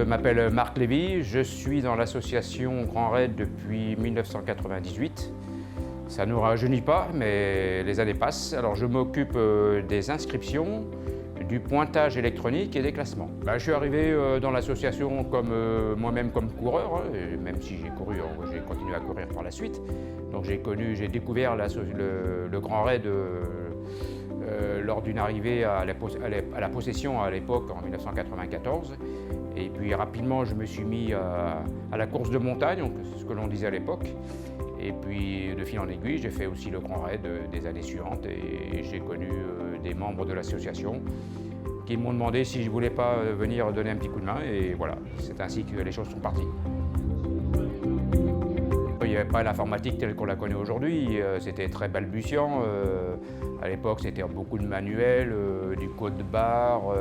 m'appelle Marc Lévy, je suis dans l'association Grand Raid depuis 1998. Ça ne nous rajeunit pas, mais les années passent. Alors je m'occupe des inscriptions, du pointage électronique et des classements. Je suis arrivé dans l'association comme moi-même comme coureur, et même si j'ai couru, j'ai continué à courir par la suite. Donc j'ai découvert le Grand Raid lors d'une arrivée à la possession à l'époque en 1994. Et puis rapidement je me suis mis à la course de montagne, donc ce que l'on disait à l'époque. Et puis de fil en aiguille, j'ai fait aussi le Grand Raid des années suivantes et j'ai connu des membres de l'association qui m'ont demandé si je ne voulais pas venir donner un petit coup de main et voilà, c'est ainsi que les choses sont parties. Il n'y avait pas l'informatique telle qu'on la connaît aujourd'hui, c'était très balbutiant. À l'époque, c'était beaucoup de manuels, du code barre.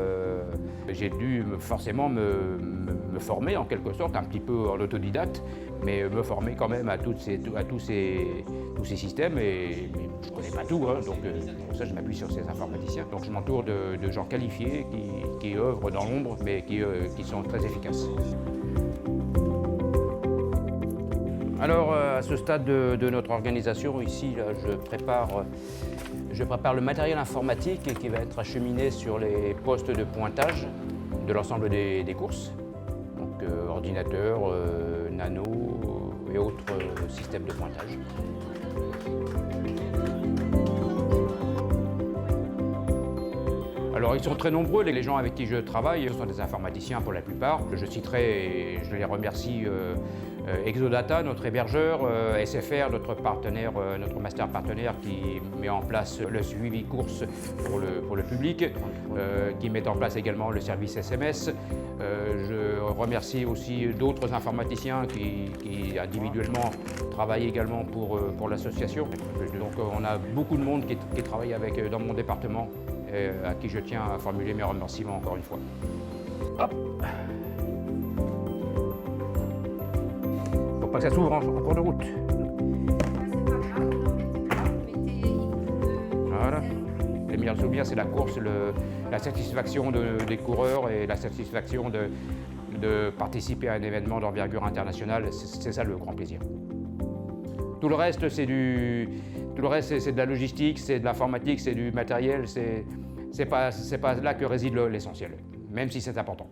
J'ai dû forcément me former en quelque sorte, un petit peu en autodidacte, mais me former quand même à tous ces systèmes. Mais je ne connais pas tout, hein, donc pour ça je m'appuie sur ces informaticiens. Donc je m'entoure de gens qualifiés qui œuvrent dans l'ombre, mais qui sont très efficaces. Alors, à ce stade de notre organisation, ici, là, je prépare le matériel informatique qui va être acheminé sur les postes de pointage de l'ensemble des courses. Donc, ordinateurs, nano et autres systèmes de pointage. Alors, ils sont très nombreux, les gens avec qui je travaille, ce sont des informaticiens pour la plupart. Je citerai, et je les remercie, Exodata, notre hébergeur, SFR, notre partenaire, notre master partenaire qui met en place le suivi course pour le public, qui met en place également le service SMS. Je remercie aussi d'autres informaticiens qui individuellement travaillent également pour l'association. Donc on a beaucoup de monde qui travaille dans mon département et à qui je tiens à formuler mes remerciements encore une fois. Hop. Faut pas que ça s'ouvre en cours de route. Voilà. Les meilleurs souvenirs, c'est la course, la satisfaction des coureurs et la satisfaction de participer à un événement d'envergure internationale. C'est ça le grand plaisir. Tout le reste, c'est de la logistique, c'est de l'informatique, c'est du matériel. C'est pas là que réside l'essentiel, même si c'est important.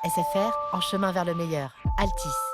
SFR, en chemin vers le meilleur. Altis.